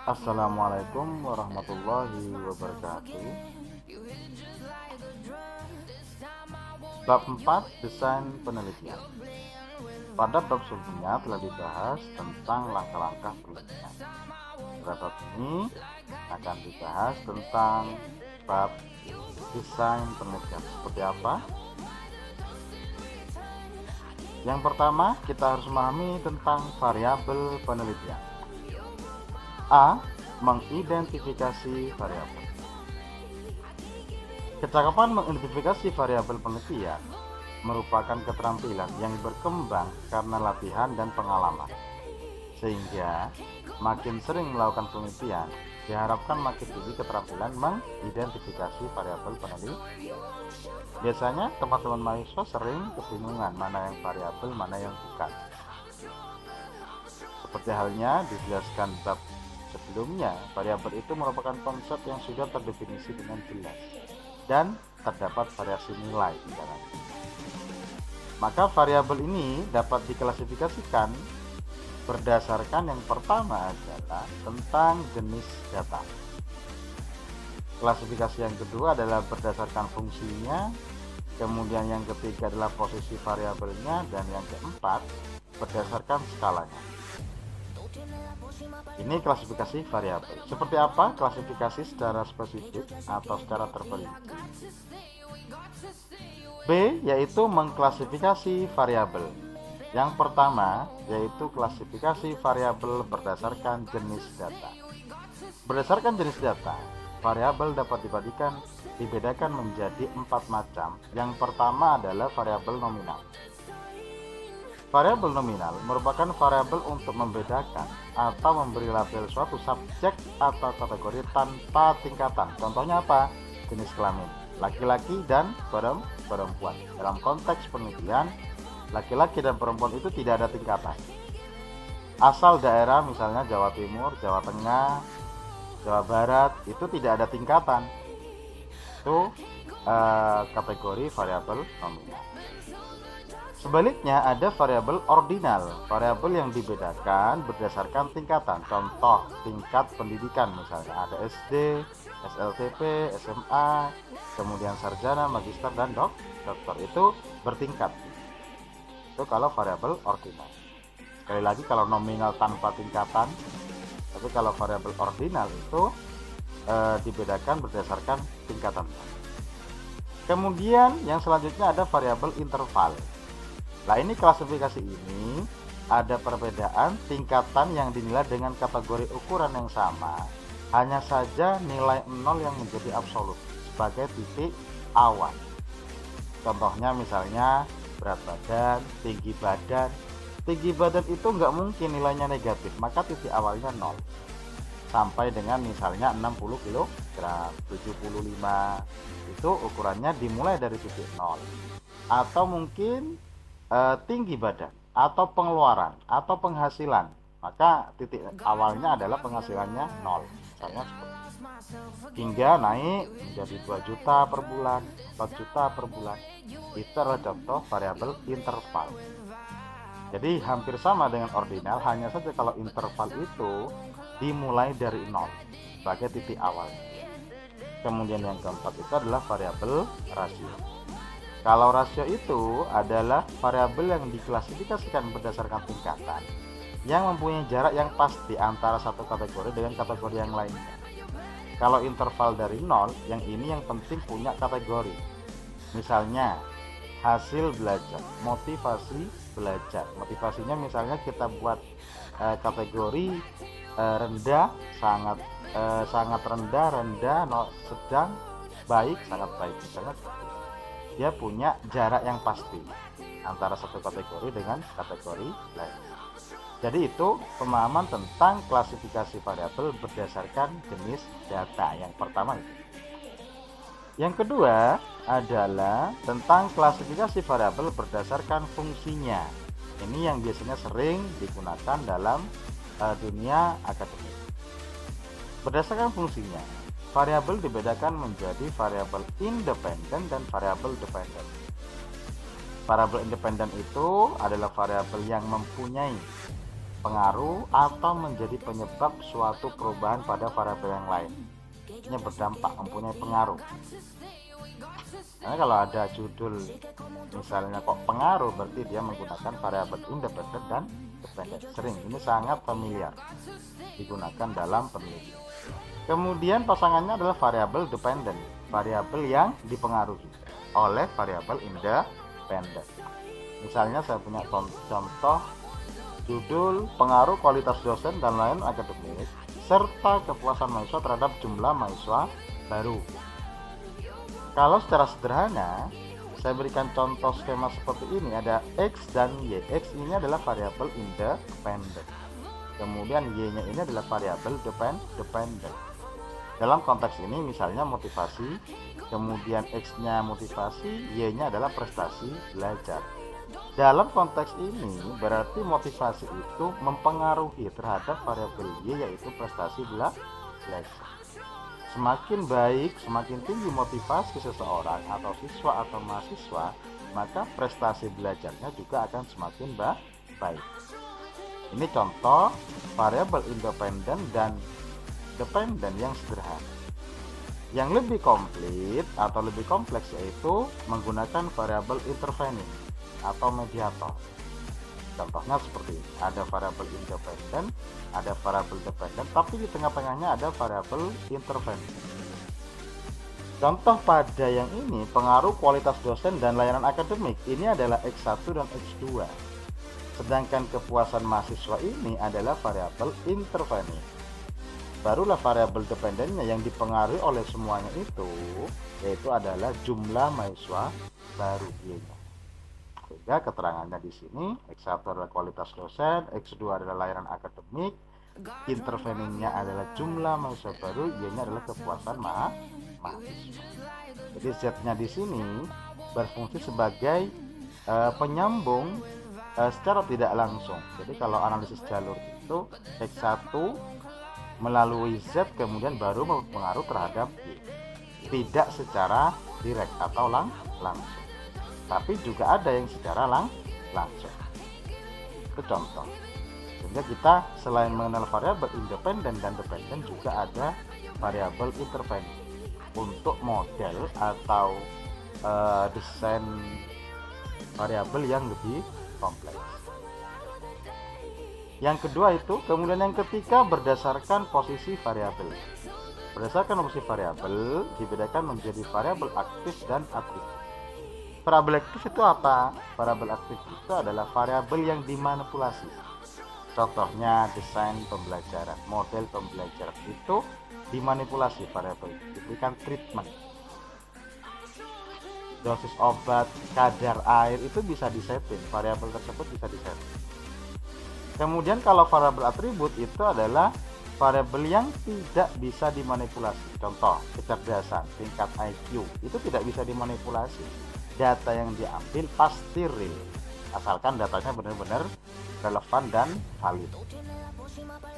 Assalamualaikum warahmatullahi wabarakatuh. Bab 4, Desain Penelitian. Pada bab sebelumnya telah dibahas tentang langkah-langkah penelitian. Pada bab ini akan dibahas tentang bab desain penelitian. Seperti apa? Yang pertama, kita harus memahami tentang variabel penelitian. A. Mengidentifikasi variabel. Kecakapan mengidentifikasi variabel penelitian merupakan keterampilan yang berkembang karena latihan dan pengalaman. Sehingga makin sering melakukan penelitian, diharapkan makin tinggi keterampilan mengidentifikasi variabel penelitian. Biasanya teman-teman mahasiswa sering kebingungan mana yang variabel, mana yang bukan. Seperti halnya dijelaskan bab sebelumnya, variabel itu merupakan konsep yang sudah terdefinisi dengan jelas dan terdapat variasi nilai di dalamnya. Maka variabel ini dapat diklasifikasikan berdasarkan yang pertama adalah tentang jenis data. Klasifikasi yang kedua adalah berdasarkan fungsinya, kemudian yang ketiga adalah posisi variabelnya, dan yang keempat berdasarkan skalanya. Ini klasifikasi variabel. Seperti apa klasifikasi secara spesifik atau secara terperinci? B, yaitu mengklasifikasi variabel. Yang pertama yaitu klasifikasi variabel berdasarkan jenis data. Berdasarkan jenis data, variabel dapat dibedakan menjadi 4 macam. Yang pertama adalah variabel nominal. Variabel nominal merupakan variabel untuk membedakan atau memberi label suatu subjek atau kategori tanpa tingkatan. Contohnya apa? Jenis kelamin, laki-laki dan perempuan. Dalam konteks penelitian, laki-laki dan perempuan itu tidak ada tingkatan. Asal daerah misalnya Jawa Timur, Jawa Tengah, Jawa Barat, itu tidak ada tingkatan. Itu kategori variabel nominal. Sebaliknya ada variabel ordinal, variabel yang dibedakan berdasarkan tingkatan. Contoh tingkat pendidikan, misalnya ada SD, SLTP, SMA, kemudian sarjana, magister, dan doktor, itu bertingkat. Itu kalau variabel ordinal. Sekali lagi, kalau nominal tanpa tingkatan, tapi kalau variabel ordinal itu dibedakan berdasarkan tingkatan. Kemudian yang selanjutnya ada variabel interval. Nah, ini klasifikasi ini ada perbedaan tingkatan yang dinilai dengan kategori ukuran yang sama, hanya saja nilai 0 yang menjadi absolut sebagai titik awal. Contohnya misalnya berat badan, tinggi badan. Tinggi badan itu nggak mungkin nilainya negatif, maka titik awalnya 0. Sampai dengan misalnya 60 kg, 75, itu ukurannya dimulai dari titik 0. Atau mungkin tinggi badan atau pengeluaran atau penghasilan, maka titik awalnya adalah penghasilannya 0, misalnya seperti itu. Hingga naik menjadi 2 juta per bulan, 4 juta per bulan. Itu adalah contoh variabel interval. Jadi hampir sama dengan ordinal, hanya saja kalau interval itu dimulai dari 0 sebagai titik awal. Kemudian yang keempat itu adalah variabel rasio. Kalau rasio itu adalah variabel yang diklasifikasikan berdasarkan tingkatan yang mempunyai jarak yang pasti antara satu kategori dengan kategori yang lainnya. Kalau interval dari 0, yang ini yang penting punya kategori. Misalnya hasil belajar, motivasi belajar. Motivasinya misalnya kita buat kategori rendah, sangat rendah, sedang, baik, sangat baik. Misalnya dia punya jarak yang pasti antara satu kategori dengan kategori lain. Jadi itu pemahaman tentang klasifikasi variabel berdasarkan jenis data. Yang pertama itu. Yang kedua adalah tentang klasifikasi variabel berdasarkan fungsinya. Ini yang biasanya sering digunakan dalam dunia akademik. Berdasarkan fungsinya, variabel dibedakan menjadi variabel independen dan variabel dependen. Variabel independen itu adalah variabel yang mempunyai pengaruh atau menjadi penyebab suatu perubahan pada variabel yang lain. Ini berdampak, mempunyai pengaruh. Karena kalau ada judul misalnya kok pengaruh, berarti dia menggunakan variabel independen dan dependen. Sering, ini sangat familiar digunakan dalam penelitian. Kemudian pasangannya adalah variabel dependen, variabel yang dipengaruhi oleh variabel independen. Misalnya saya punya contoh judul pengaruh kualitas dosen dan layanan akademik serta kepuasan mahasiswa terhadap jumlah mahasiswa baru. Kalau secara sederhana saya berikan contoh skema seperti ini, ada X dan Y. X ini adalah variabel independen, kemudian Y-nya ini adalah variabel dependen. Dalam konteks ini misalnya motivasi, kemudian X-nya motivasi, Y-nya adalah prestasi belajar. Dalam konteks ini berarti motivasi itu mempengaruhi terhadap variabel Y, yaitu prestasi belajar. Semakin baik, semakin tinggi motivasi seseorang atau siswa atau mahasiswa, maka prestasi belajarnya juga akan semakin baik. Ini contoh variabel independen dan dependen yang sederhana. Yang lebih komplit atau lebih kompleks yaitu menggunakan variabel intervening atau mediator. Contohnya seperti ini, ada variabel independen, ada variabel dependen, tapi di tengah-tengahnya ada variabel intervening. Contoh pada yang ini, pengaruh kualitas dosen dan layanan akademik, ini adalah X1 dan X2. Sedangkan kepuasan mahasiswa ini adalah variabel intervening. Barulah variabel dependennya yang dipengaruhi oleh semuanya itu, yaitu adalah jumlah mahasiswa baru Y-nya. Sehingga keterangannya di sini X1 adalah kualitas dosen, X2 adalah layanan akademik, interveningnya adalah jumlah mahasiswa baru, Y-nya adalah kepuasan mahasiswa. Jadi Z-nya di sini berfungsi sebagai penyambung secara tidak langsung. Jadi kalau analisis jalur itu X1 melalui Z kemudian baru berpengaruh terhadap Y, tidak secara direct atau langsung. Tapi juga ada yang secara langsung. Itu contoh. Sehingga kita selain mengenal variabel independen dan dependen, juga ada variabel intervening untuk model atau desain variabel yang lebih kompleks. Yang kedua itu, kemudian yang ketiga berdasarkan posisi variabel. Berdasarkan posisi variabel dibedakan menjadi variabel aktif dan atribut. Variabel aktif itu apa? Variabel aktif itu adalah variabel yang dimanipulasi. Contohnya desain pembelajaran, model pembelajaran itu dimanipulasi variabel, diberikan treatment. Dosis obat, kadar air itu bisa disetting, variabel tersebut bisa disetting. Kemudian kalau variabel atribut itu adalah variabel yang tidak bisa dimanipulasi. Contoh, kecerdasan, tingkat IQ itu tidak bisa dimanipulasi. Data yang diambil pasti real, asalkan datanya benar-benar relevan dan valid.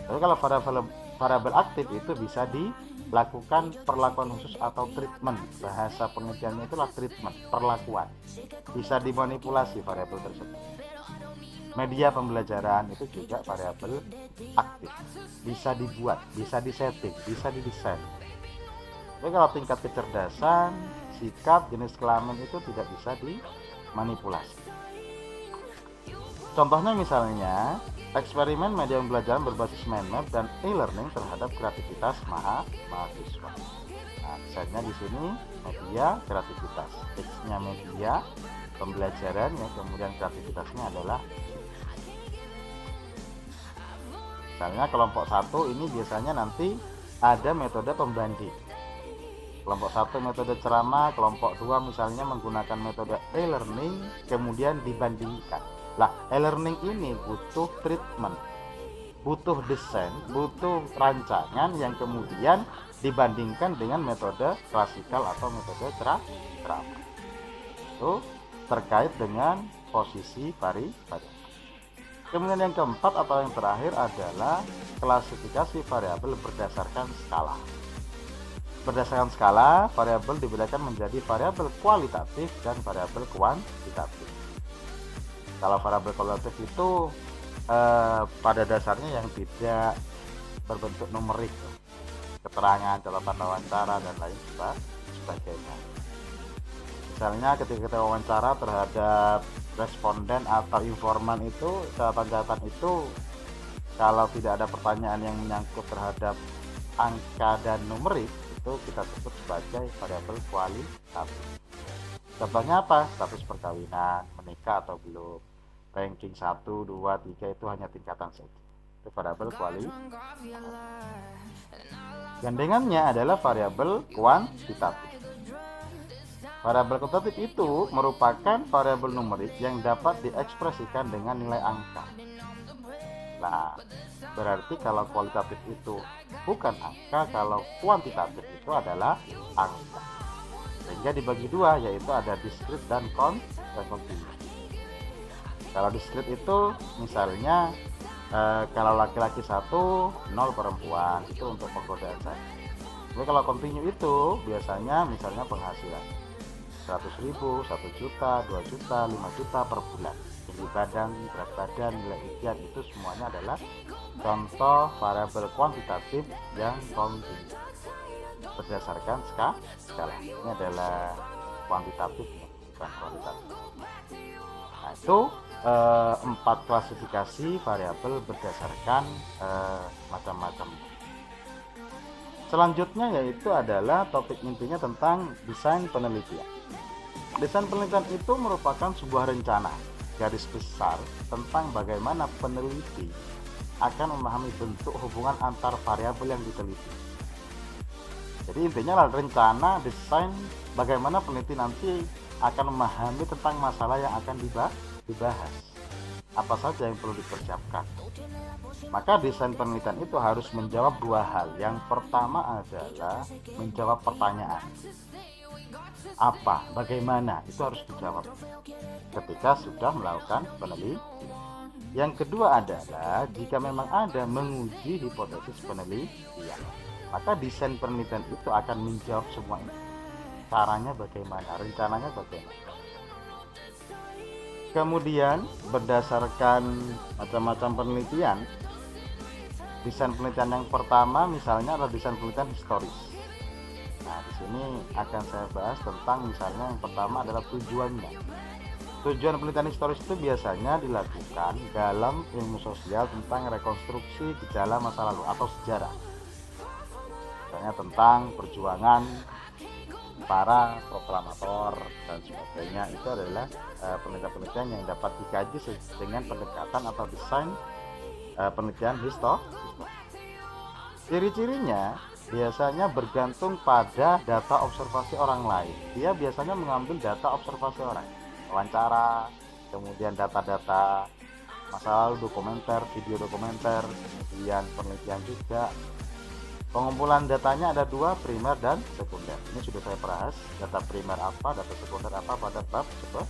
Tapi kalau variabel aktif itu bisa dilakukan perlakuan khusus atau treatment. Bahasa pengertiannya itulah treatment, perlakuan. Bisa dimanipulasi variabel tersebut. Media pembelajaran itu juga variabel aktif, bisa dibuat, bisa disetting, bisa didesain. Tapi kalau tingkat kecerdasan, sikap, jenis kelamin itu tidak bisa dimanipulasi. Contohnya misalnya eksperimen media pembelajaran berbasis mind map dan e-learning terhadap kreativitas mahasiswa. Nah, desainnya di sini media, kreativitas. X-nya media pembelajaran, ya, kemudian kreativitasnya adalah. Misalnya kelompok 1 ini biasanya nanti ada metode pembanding. Kelompok 1 metode ceramah, kelompok 2 misalnya menggunakan metode e-learning, kemudian dibandingkan. Lah, e-learning ini butuh treatment, butuh desain, butuh rancangan yang kemudian dibandingkan dengan metode klasikal atau metode ceramah. Itu terkait dengan posisi variabel. Kemudian yang keempat atau yang terakhir adalah klasifikasi variabel berdasarkan skala. Berdasarkan skala, variabel dibedakan menjadi variabel kualitatif dan variabel kuantitatif. Kalau variabel kualitatif itu pada dasarnya yang tidak berbentuk numerik, keterangan, catatan wawancara dan lain sebagainya. Misalnya ketika kita wawancara terhadap responden atau informan itu, catatan-catatan itu kalau tidak ada pertanyaan yang menyangkut terhadap angka dan numerik, itu kita sebut sebagai variabel kualitatif. Contohnya apa? Status perkawinan, menikah atau belum, ranking 1, 2, 3 itu hanya tingkatan saja. Itu variabel kualitatif. Gandengannya adalah variabel kuantitatif. Variabel kuantitatif itu merupakan variabel numerik yang dapat diekspresikan dengan nilai angka. Nah, berarti kalau kualitatif itu bukan angka, kalau kuantitatif itu adalah angka. Sehingga dibagi dua, yaitu ada diskrit dan kontinu. Kalau diskrit itu misalnya kalau laki-laki 1, 0 perempuan, itu untuk perbedaan saja. Tapi kalau kontinu itu biasanya misalnya penghasilan 100.000, 1 juta, 2 juta, 5 juta per bulan. Tinggi badan, berat badan, nilai ujian, itu semuanya adalah contoh variabel kuantitatif yang kontinu berdasarkan skala. Ini adalah kuantitatif, bukan kualitatif. Nah, itu 4 klasifikasi variabel berdasarkan macam-macam. Selanjutnya yaitu adalah topik intinya tentang desain penelitian. Desain penelitian itu merupakan sebuah rencana garis besar tentang bagaimana peneliti akan memahami bentuk hubungan antar variabel yang diteliti. Jadi intinya adalah rencana desain bagaimana peneliti nanti akan memahami tentang masalah yang akan dibahas, apa saja yang perlu dipersiapkan. Maka desain penelitian itu harus menjawab dua hal. Yang pertama adalah menjawab pertanyaan apa, bagaimana, itu harus dijawab ketika sudah melakukan penelitian. Yang kedua adalah jika memang ada menguji hipotesis penelitian, maka desain penelitian itu akan menjawab semua ini. Caranya bagaimana, rencananya bagaimana. Kemudian berdasarkan macam-macam penelitian, desain penelitian yang pertama misalnya adalah desain penelitian historis. Nah, di sini akan saya bahas tentang misalnya yang pertama adalah tujuannya. Tujuan penelitian historis itu biasanya dilakukan dalam ilmu sosial tentang rekonstruksi gejala masa lalu atau sejarah. Misalnya tentang perjuangan para proklamator dan sebagainya, itu adalah penelitian-penelitian yang dapat dikaji dengan pendekatan atau desain penelitian historis. Ciri-cirinya biasanya bergantung pada data observasi orang lain. Dia biasanya mengambil data observasi orang, wawancara, kemudian data-data masa lalu, dokumenter, video dokumenter, kemudian penelitian juga. Pengumpulan datanya ada dua, primer dan sekunder. Ini sudah saya bahas, data primer apa, data sekunder apa pada bab sebelumnya.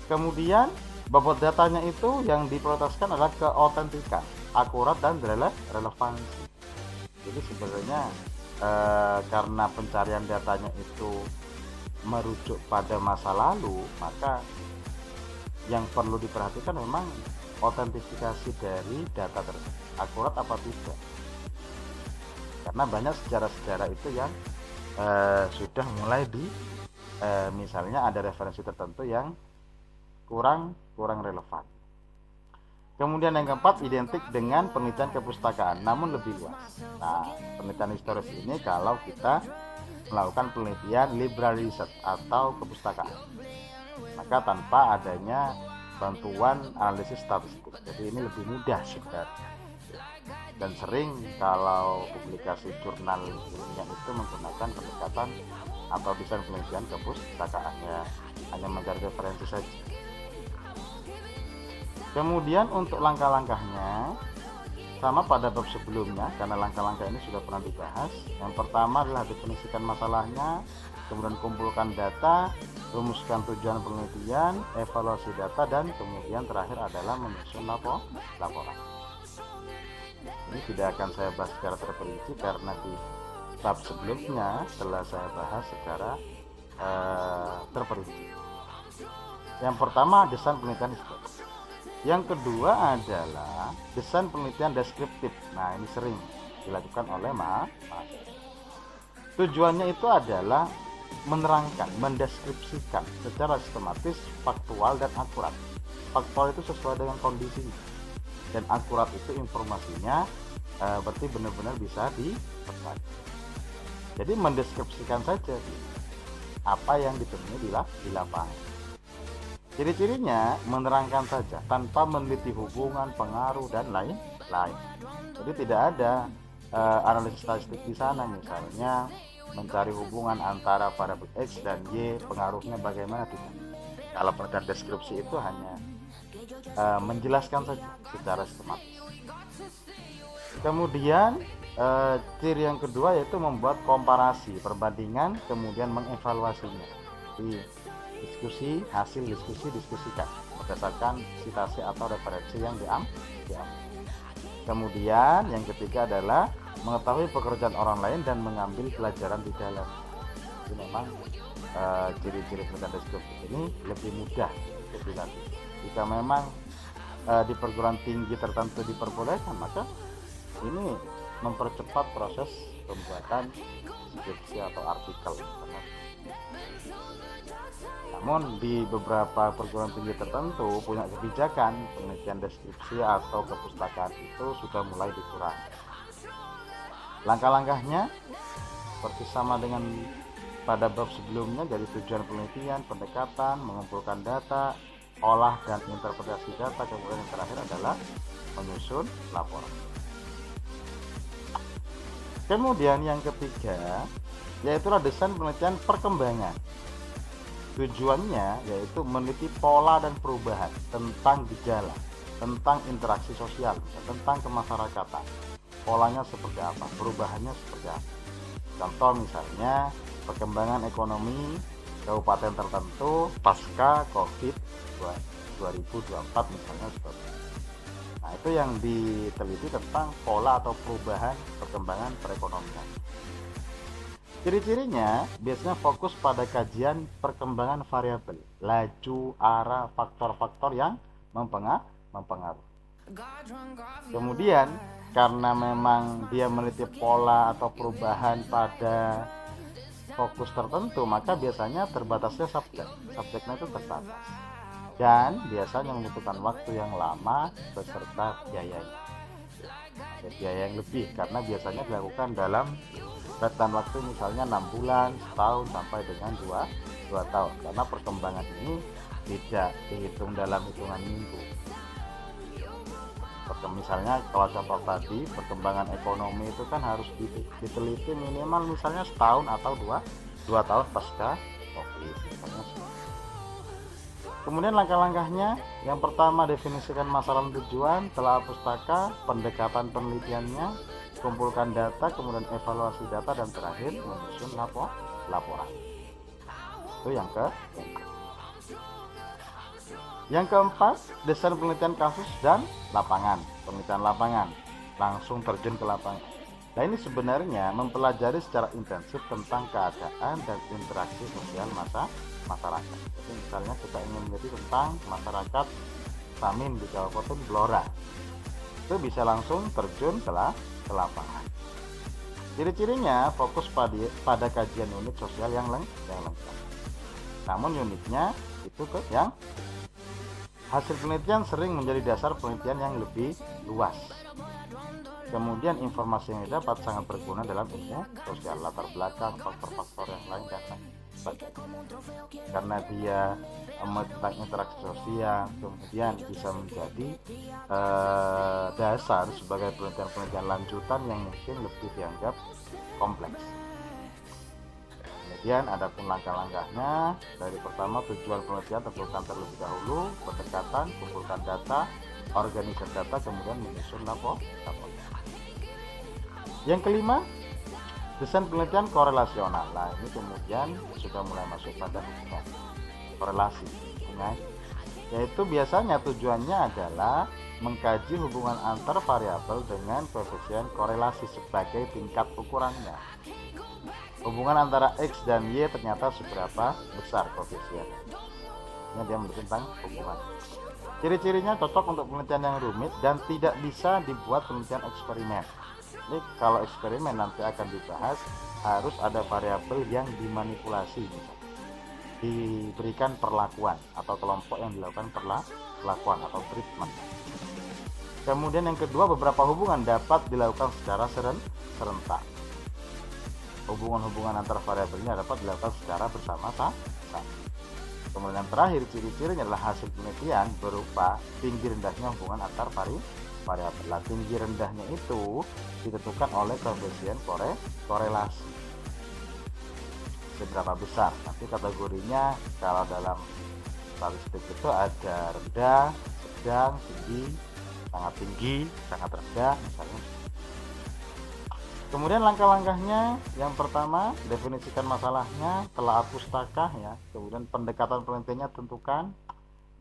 Kemudian bobot datanya itu yang diprioritaskan adalah keautentikan, akurat dan relevansi. Jadi sebenarnya karena pencarian datanya itu merujuk pada masa lalu, maka yang perlu diperhatikan memang autentifikasi dari data tersebut, akurat apa tidak. Karena banyak sejarah-sejarah itu yang sudah mulai misalnya ada referensi tertentu yang kurang relevan. Kemudian yang keempat, identik dengan penelitian kepustakaan namun lebih luas. Nah, penelitian historis ini kalau kita melakukan penelitian library research atau kepustakaan, maka tanpa adanya bantuan analisis statistik. Jadi ini lebih mudah sebenarnya. Dan sering kalau publikasi jurnal ilmiah itu menggunakan pendekatan atau desain penelitian kepustakaan, ya hanya mencari referensi saja. Kemudian untuk langkah-langkahnya sama pada bab sebelumnya, karena langkah-langkah ini sudah pernah dibahas. Yang pertama adalah definisikan masalahnya, kemudian kumpulkan data, rumuskan tujuan penelitian, evaluasi data, dan kemudian terakhir adalah menyusun laporan. Ini tidak akan saya bahas secara terperinci karena di bab sebelumnya telah saya bahas secara terperinci. Yang pertama, desain penelitian historis. Yang kedua adalah desain penelitian deskriptif. Nah, ini sering dilakukan oleh mahasiswa. Tujuannya itu adalah menerangkan, mendeskripsikan secara sistematis, faktual, dan akurat. Faktual itu sesuai dengan kondisinya, dan akurat itu informasinya berarti benar-benar bisa dipercaya. Jadi mendeskripsikan saja apa yang ditemui di lapangan. Ciri-cirinya menerangkan saja tanpa meneliti hubungan, pengaruh, dan lain-lain. Jadi tidak ada analisis statistik di sana, misalnya mencari hubungan antara variabel X dan Y, pengaruhnya bagaimana, tidak. Kalau penelitian deskripsi itu hanya menjelaskan saja secara sistematis. Kemudian ciri yang kedua yaitu membuat komparasi, perbandingan, kemudian mengevaluasinya. Hasil diskusikan berdasarkan citasi atau referensi yang diambil. Kemudian yang ketiga adalah mengetahui pekerjaan orang lain dan mengambil pelajaran di dalam. Jadi memang ciri-ciri penelitian deskriptif ini lebih mudah dilatih. Jika memang di perguruan tinggi tertentu diperbolehkan, maka ini mempercepat proses pembuatan skripsi atau artikel. Namun di beberapa perguruan tinggi tertentu punya kebijakan penelitian deskripsi atau kepustakaan itu sudah mulai dikurangi. Langkah-langkahnya seperti sama dengan pada bab sebelumnya, dari tujuan penelitian, pendekatan, mengumpulkan data, olah dan interpretasi data, kemudian yang terakhir adalah menyusun laporan. Kemudian yang ketiga yaitu desain penelitian perkembangan. Tujuannya yaitu meneliti pola dan perubahan tentang gejala, tentang interaksi sosial, tentang kemasyarakatan. Polanya seperti apa, perubahannya seperti apa. Contoh misalnya perkembangan ekonomi kabupaten tertentu pasca COVID 2024 misalnya seperti itu. Nah, itu yang diteliti tentang pola atau perubahan perkembangan perekonomian. Ciri-cirinya biasanya fokus pada kajian perkembangan variabel, laju, arah, faktor-faktor yang mempengaruhi. Kemudian karena memang dia meneliti pola atau perubahan pada fokus tertentu, maka biasanya terbatasnya subjeknya itu terbatas dan biasanya membutuhkan waktu yang lama beserta biayanya. Biaya yang lebih karena biasanya dilakukan dalam rentan waktu misalnya 6 bulan, setahun sampai dengan 2 tahun, karena perkembangan ini tidak dihitung dalam hitungan minggu. Misalnya kalau contoh tadi perkembangan ekonomi itu kan harus diteliti minimal misalnya setahun atau 2 tahun pasca COVID misalnya. Kemudian langkah-langkahnya, yang pertama definisikan masalah dan tujuan, telah pustaka, pendekatan penelitiannya, kumpulkan data, kemudian evaluasi data, dan terakhir menyusun laporan. Itu yang keempat, desain penelitian kasus dan lapangan, penelitian lapangan, langsung terjun ke lapangan. Nah, ini sebenarnya mempelajari secara intensif tentang keadaan dan interaksi sosial masyarakat. Jadi misalnya kita ingin meneliti tentang masyarakat Samin di Kabupaten Blora, itu bisa langsung terjun ke lapangan. Ciri-cirinya fokus pada kajian unit sosial yang lengkap. Namun unitnya itu yang hasil penelitian sering menjadi dasar penelitian yang lebih luas. Kemudian informasi yang didapat sangat berguna dalam ilmu sosial, latar belakang, faktor-faktor yang lain dan lain sebagainya. Karena dia tentang interaksi sosial, kemudian bisa menjadi dasar sebagai penelitian-penelitian lanjutan yang mungkin lebih dianggap kompleks. Kemudian ada pun langkah-langkahnya. Dari pertama, tujuan penelitian tentukan terlebih dahulu, pendekatan, kumpulkan data, organisasi data, kemudian menyusun laporan. Yang kelima, desain penelitian korelasional. Nah, ini kemudian sudah mulai masuk pada hubungan korelasi, yaitu biasanya tujuannya adalah mengkaji hubungan antar variabel dengan koefisien korelasi sebagai tingkat ukurannya. Hubungan antara X dan Y ternyata seberapa besar koefisien. Ini dia menunjukkan hubungan. Ciri-cirinya cocok untuk penelitian yang rumit dan tidak bisa dibuat penelitian eksperimen. Ini kalau eksperimen nanti akan dibahas, harus ada variabel yang dimanipulasi, diberikan perlakuan atau kelompok yang dilakukan perlakuan atau treatment. Kemudian yang kedua, beberapa hubungan dapat dilakukan secara serentak. Hubungan-hubungan antar variabelnya dapat dilakukan secara bersama-sama. Kemudian yang terakhir, ciri-cirinya adalah hasil penelitian berupa tinggi rendahnya hubungan antar variabel. Tinggi rendahnya itu ditentukan oleh koefisien korelasi. Seberapa besar? Nanti kategorinya kalau dalam statistik itu ada rendah, sedang, tinggi, sangat rendah misalnya. Kemudian langkah-langkahnya, yang pertama definisikan masalahnya, telah pustaka ya, kemudian pendekatan penelitiannya tentukan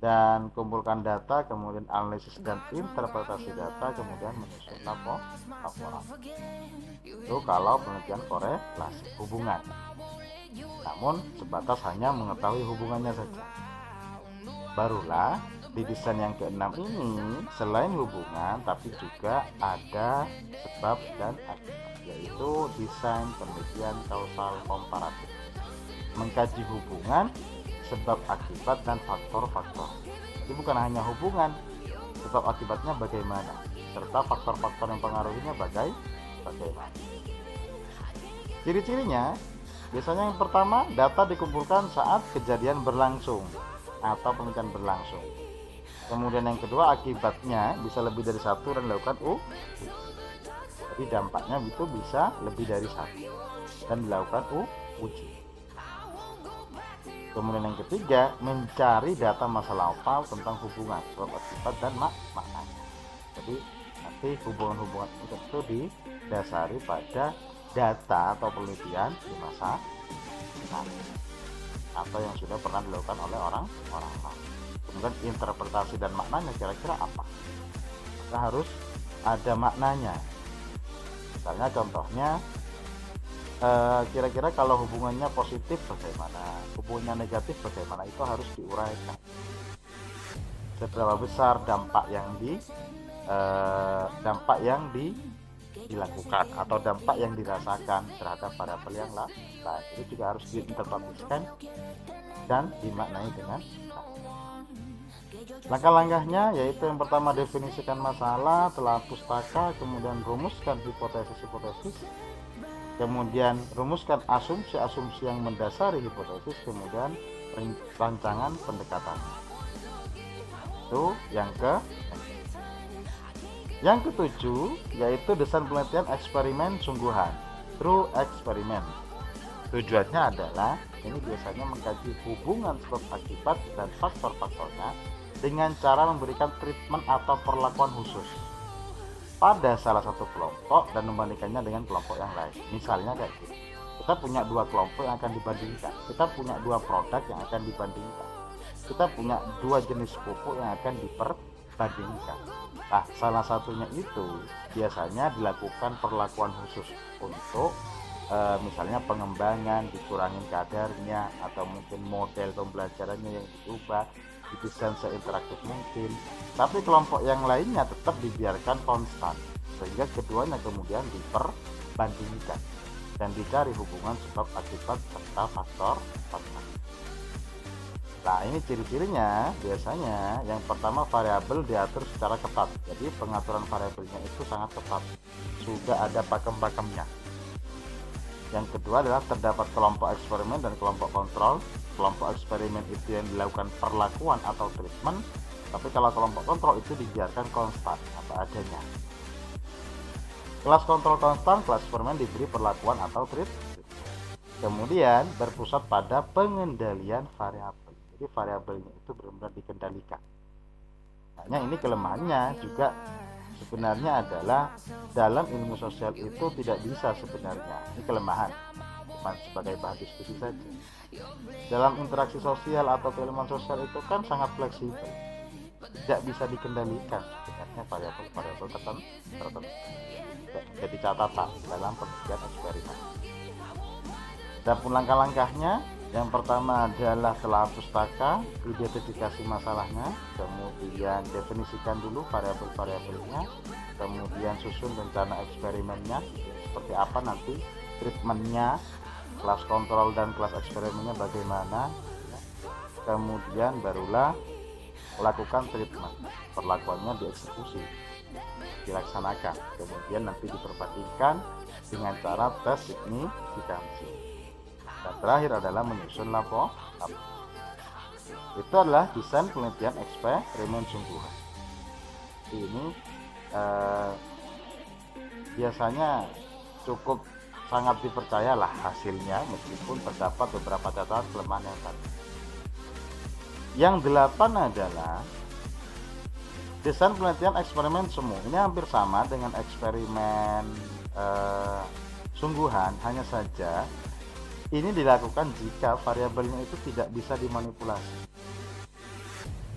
dan kumpulkan data, kemudian analisis dan interpretasi data, kemudian menyusun laporan. Itu kalau penelitian korelasi hubungan. Namun sebatas hanya mengetahui hubungannya saja. Barulah di desain yang keenam ini selain hubungan tapi juga ada sebab dan akibat, yaitu desain penelitian kausal komparatif, mengkaji hubungan, sebab akibat dan faktor-faktor. Jadi bukan hanya hubungan, sebab akibatnya bagaimana, serta faktor-faktor yang pengaruhinya bagaimana. Ciri-cirinya biasanya yang pertama, data dikumpulkan saat kejadian berlangsung atau penelitian berlangsung. Kemudian yang kedua, akibatnya bisa lebih dari satu dan dilakukan jadi dampaknya itu bisa lebih dari satu dan dilakukan uji. Kemudian yang ketiga, mencari data masa lampau tentang hubungan, sebab akibat dan maknanya. Jadi nanti hubungan-hubungan itu didasari pada data atau penelitian di masa lalu atau yang sudah pernah dilakukan oleh orang lain. Kemudian interpretasi dan maknanya kira-kira apa? Kita harus ada maknanya. Misalnya contohnya, kira-kira kalau hubungannya positif bagaimana, hubungannya negatif bagaimana, itu harus diuraikan. Seberapa besar dampak yang dilakukan atau dampak yang dirasakan terhadap variabel yang lain, itu juga harus diinterpretasikan dan dimaknai dengan langkah-langkahnya, yaitu yang pertama definisikan masalah, telah pustaka, kemudian rumuskan hipotesis, kemudian rumuskan asumsi-asumsi yang mendasari hipotesis, kemudian rancangan pendekatan. Itu yang ketujuh, yaitu desain penelitian eksperimen sungguhan, true experiment. Tujuannya adalah ini biasanya mengkaji hubungan sebab akibat dan faktor-faktornya dengan cara memberikan treatment atau perlakuan khusus pada salah satu kelompok dan membandingkannya dengan kelompok yang lain. Misalnya kayak gitu, kita punya dua kelompok yang akan dibandingkan, kita punya dua produk yang akan dibandingkan, kita punya dua jenis pupuk yang akan diperbandingkan. Nah, salah satunya itu biasanya dilakukan perlakuan khusus untuk misalnya pengembangan, dikurangin kadarnya, atau mungkin model pembelajarannya yang diubah, didesain seinteraktif mungkin, tapi kelompok yang lainnya tetap dibiarkan konstan, sehingga keduanya kemudian diperbandingkan dan dicari hubungan sebab akibat serta faktor-faktor. Nah, ini ciri-cirinya biasanya yang pertama, variabel diatur secara ketat. Jadi pengaturan variabelnya itu sangat ketat, sudah ada pakem-pakemnya. Yang kedua adalah terdapat kelompok eksperimen dan kelompok kontrol. Kelompok eksperimen itu yang dilakukan perlakuan atau treatment, tapi kalau kelompok kontrol itu dibiarkan konstan apa adanya. Kelas kontrol konstan, kelas eksperimen diberi perlakuan atau treatment. Kemudian berpusat pada pengendalian variabel. Jadi variabelnya itu benar-benar dikendalikan. Makanya ini kelemahannya juga sebenarnya adalah dalam ilmu sosial itu tidak bisa sebenarnya. Ini kelemahan, cuma sebagai bahan diskusi saja. Dalam interaksi sosial atau keilmuan sosial itu kan sangat fleksibel, tidak bisa dikendalikan sebenarnya variabel-variabel tertentu. Jadi catatan dalam penelitian eksperimen. Dan pun langkah-langkahnya Yang pertama adalah telah pustaka, identifikasi masalahnya, kemudian definisikan dulu variabel-variabelnya, kemudian susun rencana eksperimennya, seperti apa nanti treatmentnya, kelas kontrol dan kelas eksperimennya bagaimana, kemudian barulah lakukan treatment, perlakuannya dieksekusi, dilaksanakan, kemudian nanti diperbandingkan dengan cara tes signifikansi. Dan terakhir adalah menyusun laporan. Itu adalah desain penelitian eksperimen sungguhan. Ini biasanya cukup sangat dipercayalah hasilnya, meskipun terdapat beberapa catatan kelemahan yang tadi. Yang 8 adalah desain penelitian eksperimen semu. Ini hampir sama dengan eksperimen sungguhan, hanya saja ini dilakukan jika variabelnya itu tidak bisa dimanipulasi.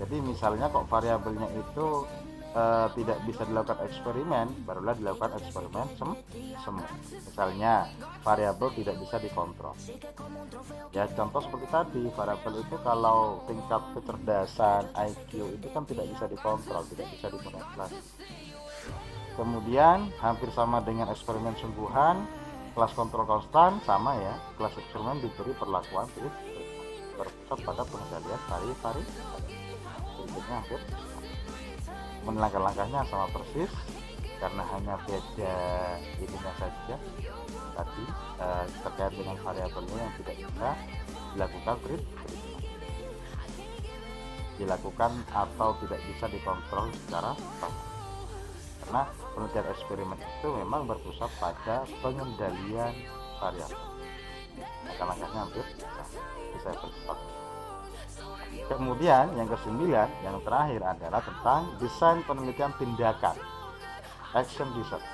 Jadi misalnya kok variabelnya itu tidak bisa dilakukan eksperimen, barulah dilakukan eksperimen semu. Misalnya variabel tidak bisa dikontrol. Ya contoh seperti tadi, variabel itu kalau tingkat kecerdasan IQ itu kan tidak bisa dikontrol, tidak bisa dimanipulasi. Kemudian hampir sama dengan eksperimen sungguhan, kelas kontrol konstan sama ya, kelas eksperimen diberi perlakuan berpusat pada pengendalian vari-vari. Berikutnya hampir langkah-langkahnya sama persis, karena hanya beda ininya saja tadi terkait dengan variabelnya yang tidak bisa dilakukan dilakukan atau tidak bisa dikontrol secara sama. Karena penelitian eksperimen itu memang berpusat pada pengendalian variabel. Langkah-langkahnya hampir bisa bersifat. Kemudian yang ke-9, yang terakhir adalah tentang desain penelitian tindakan, action research.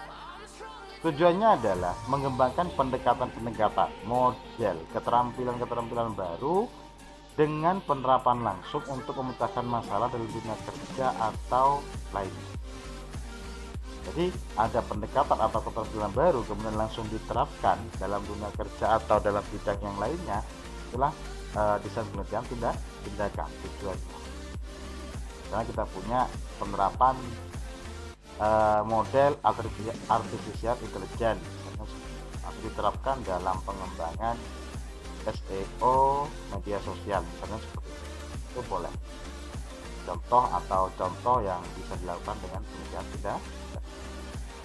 Tujuannya adalah mengembangkan pendekatan-pendekatan, model, keterampilan-keterampilan baru dengan penerapan langsung untuk memecahkan masalah dalam dunia kerja atau lainnya. Jadi ada pendekatan atau keterampilan baru kemudian langsung diterapkan dalam dunia kerja atau dalam bidang yang lainnya, itulah desain penelitian tindakan tujuannya. Karena kita punya penerapan model artificial intelligence atau diterapkan dalam pengembangan SEO media sosial, misalnya seperti itu boleh contoh yang bisa dilakukan dengan penelitian tindakan.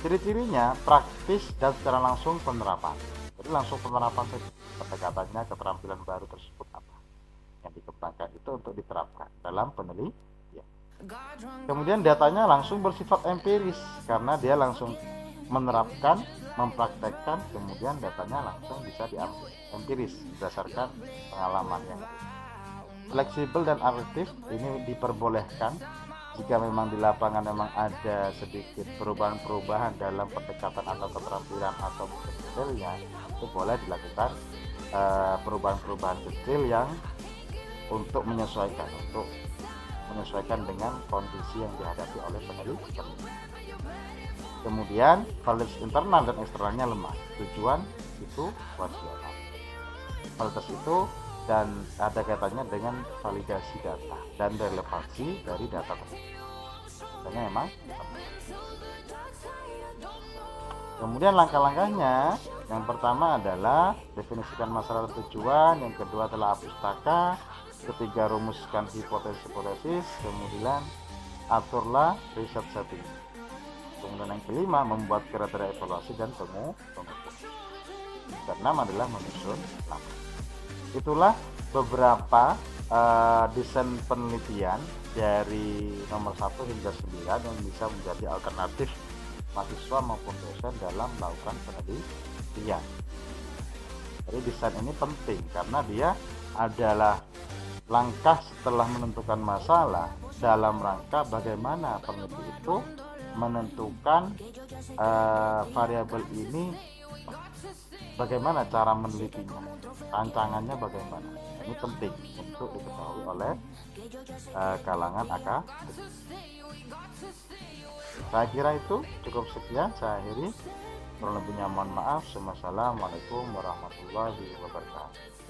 Ciri-cirinya praktis dan secara langsung penerapan. Jadi langsung penerapan saja, pendekatannya keterampilan baru tersebut apa yang dikembangkan itu untuk diterapkan dalam penelitian. Kemudian datanya langsung bersifat empiris karena dia langsung menerapkan, mempraktekkan, kemudian datanya langsung bisa diambil empiris berdasarkan pengalaman yang ada. Fleksibel dan adaptif ini diperbolehkan jika memang di lapangan memang ada sedikit perubahan-perubahan dalam pendekatan atau keterampilan atau modelnya, itu boleh dilakukan perubahan-perubahan kecil yang untuk menyesuaikan dengan kondisi yang dihadapi oleh peneliti. Kemudian validitas internal dan eksternalnya lemah. Tujuan itu kuasional. Validitas itu dan ada kaitannya dengan validasi data dan relevansi dari data tersebut. Katanya memang. Kemudian langkah-langkahnya, yang pertama adalah definisikan masalah dan tujuan, yang kedua adalah pustaka, ketiga rumuskan hipotesis, kemudian aturlah riset setting. Kemudian yang kelima membuat kriteria evaluasi dan pengukur. Keenam adalah menyusun laporan. Itulah beberapa desain penelitian dari nomor 1 hingga 9 yang bisa menjadi alternatif mahasiswa maupun dosen dalam melakukan penelitian. Jadi desain ini penting karena dia adalah langkah setelah menentukan masalah dalam rangka bagaimana peneliti itu menentukan variabel ini, bagaimana cara menelitinya, rancangannya bagaimana. Ini penting untuk diketahui oleh kalangan akademik. Saya kira itu cukup sekian, saya akhiri. Kurang lebihnya mohon maaf. Wassalamualaikum warahmatullahi wabarakatuh.